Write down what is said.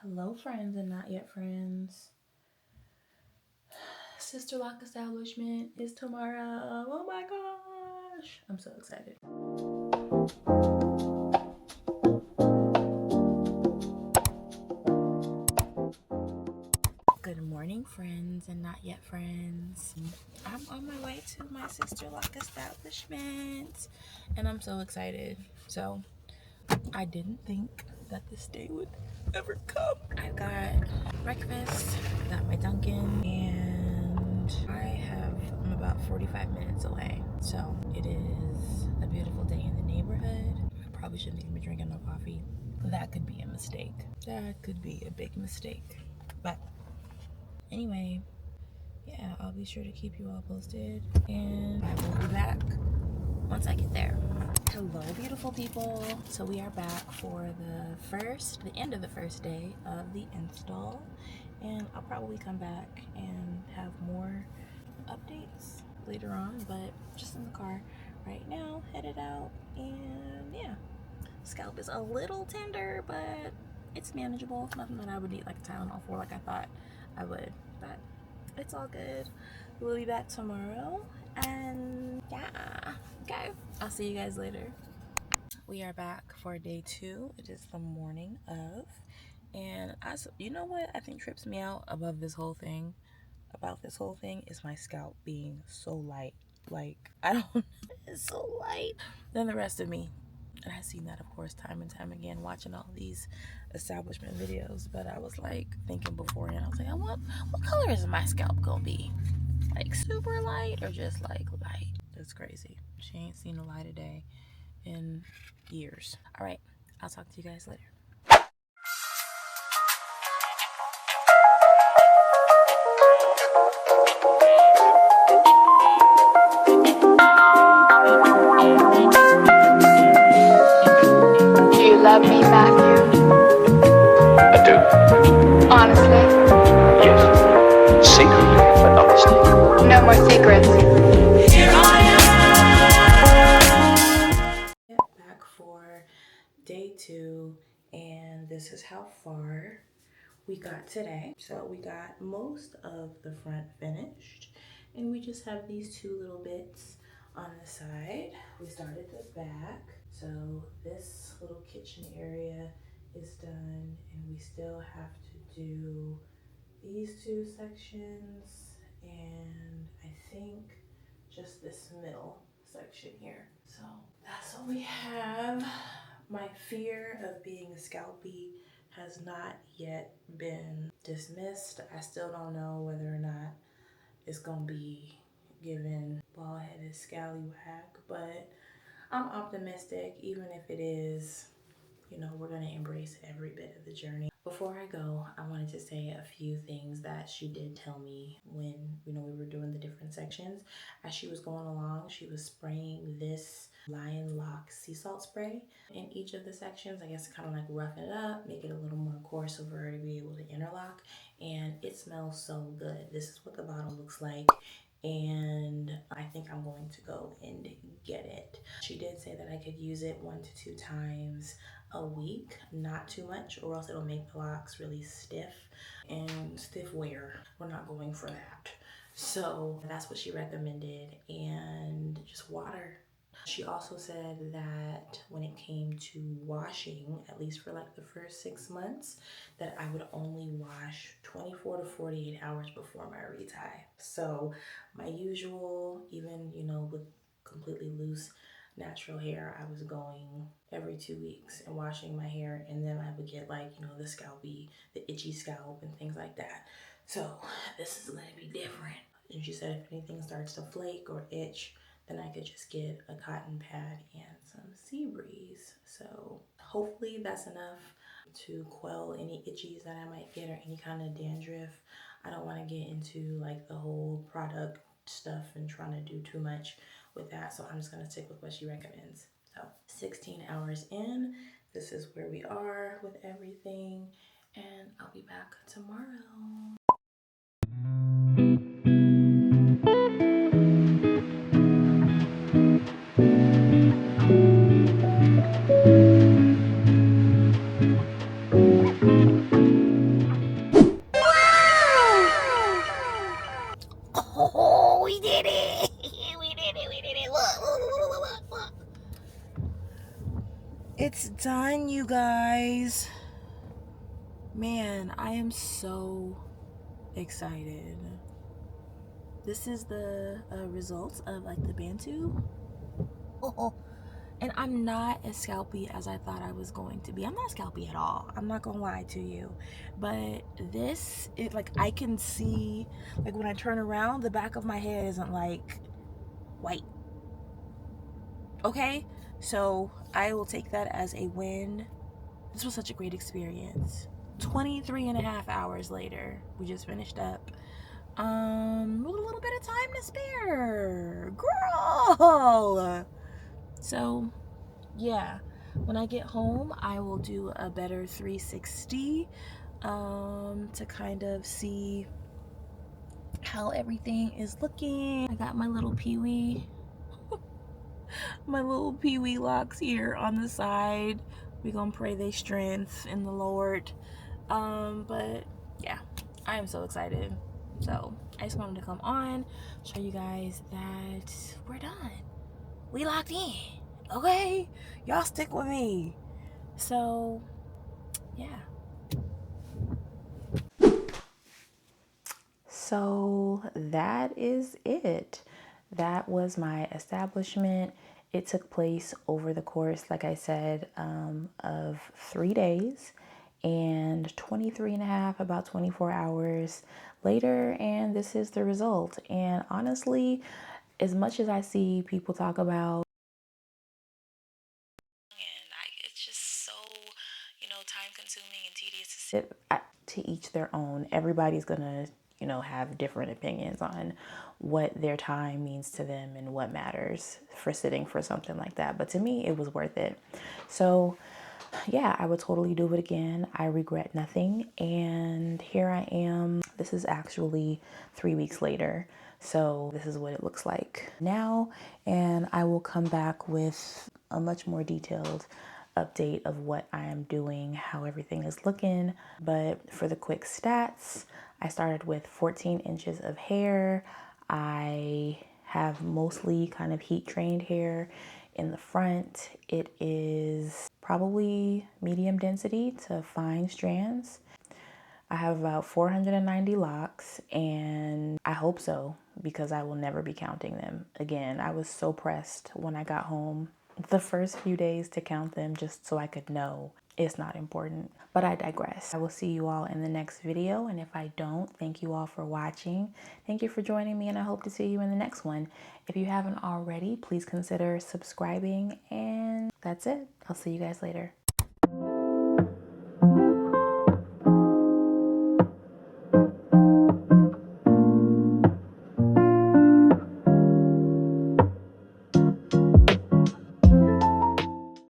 Hello, friends and not yet friends. Sister Lock establishment is tomorrow. Oh my gosh. I'm so excited. Good morning, friends and not yet friends. I'm on my way to my Sister Lock establishment and I'm so excited. So I didn't think that this day would ever come. I've got breakfast, I got my Dunkin', and I'm about 45 minutes away. So it is a beautiful day in the neighborhood. I probably shouldn't even be drinking no coffee. That could be a mistake. That could be a big mistake. But anyway, yeah, I'll be sure to keep you all posted, and I will be back once I get there. Hello, beautiful people. So we are back for the end of the first day of the install, and I'll probably come back and have more updates later on, but just in the car right now, headed out, and yeah, scalp is a little tender, but it's manageable. Nothing that I would need like a Tylenol for like I thought I would, but it's all good. We'll be back tomorrow, and yeah, okay, I'll see you guys later. We are back for day 2. It is the morning of, and you know what I think trips me out about this whole thing is my scalp being so light. Like, I don't it's so light than the rest of me. And I've seen that, of course, time and time again watching all these establishment videos. But I was like thinking beforehand, I was like, what color is my scalp gonna be? Like super light or just like light? That's crazy. She ain't seen the light of day in years. All right, I'll talk to you guys later. Do you love me, Matthew? I do. Honestly? Yes. Secretly, but honestly. No more secrets. Here I am. Back for day 2, and this is how far we got today. So we got most of the front finished, and we just have these 2 little bits on the side. We started the back, so this little kitchen area is done, and we still have to do these 2 sections, and I think just this middle section here. So that's what we have. My fear of being scalpy has not yet been dismissed. I still don't know whether or not it's gonna be given bald-headed scallywag, but I'm optimistic. Even if it is, we're gonna embrace every bit of the journey. Before I go, I wanted to say a few things that she did tell me when we were doing the different sections. As she was going along, she was spraying this Lion Lock sea salt spray in each of the sections. I guess kind of like roughen it up, make it a little more coarse so for her to be able to interlock. And it smells so good. This is what the bottle looks like, and I think I'm going to go and get it. She did say that I could use it 1 to 2 times a week, not too much, or else it'll make the locks really stiff and stiff wear. We're not going for that. So that's what she recommended, and just water. She also said that when it came to washing, at least for like the first 6 months, that I would only wash 24 to 48 hours before my retie. So my usual, even with completely loose natural hair, I was going every 2 weeks and washing my hair, and then I would get like the itchy scalp and things like that. So this is going to be different. And she said if anything starts to flake or itch, then I could just get a cotton pad and some sea breeze. So hopefully that's enough to quell any itchies that I might get or any kind of dandruff. I don't want to get into like the whole product stuff and trying to do too much with that, so I'm just going to stick with what she recommends. So 16 hours in, this is where we are with everything, and I'll be back tomorrow. guys. Man, I am so excited. This is the results of like the Bantu. And I'm not as scalpy as I thought I was going to be. I'm not scalpy at all. I'm not gonna lie to you. But this, it like I can see, like when I turn around, the back of my head isn't like white. Okay? So I will take that as a win. This was such a great experience. 23 and a half hours later, we just finished up. With a little bit of time to spare. Girl! So yeah, when I get home I will do a better 360 to kind of see how everything is looking. I got my little peewee locks here on the side. We gonna pray they strength in the Lord. But yeah, I am so excited. So I just wanted to come on, show you guys that we're done. We locked in. Okay, y'all stick with me. So yeah. So that is it. That was my establishment. It took place over the course, like I said, of 3 days and 23 and a half, about 24 hours later. And this is the result. And honestly, as much as I see people talk about, it's just so, time consuming and tedious to sit. To each their own. Everybody's gonna, have different opinions on what their time means to them and what matters for sitting for something like that. But to me, it was worth it. So yeah, I would totally do it again. I regret nothing. And here I am. This is actually 3 weeks later. So this is what it looks like now. And I will come back with a much more detailed update of what I am doing, how everything is looking. But for the quick stats, I started with 14 inches of hair. I have mostly kind of heat trained hair in the front. It is probably medium density to fine strands. I have about 490 locks, and I hope so because I will never be counting them again. I was so pressed when I got home the first few days to count them just so I could know it's not important. But I digress. I will see you all in the next video, and if I don't, thank you all for watching. Thank you for joining me, and I hope to see you in the next one. If you haven't already, please consider subscribing, and that's it. I'll see you guys later.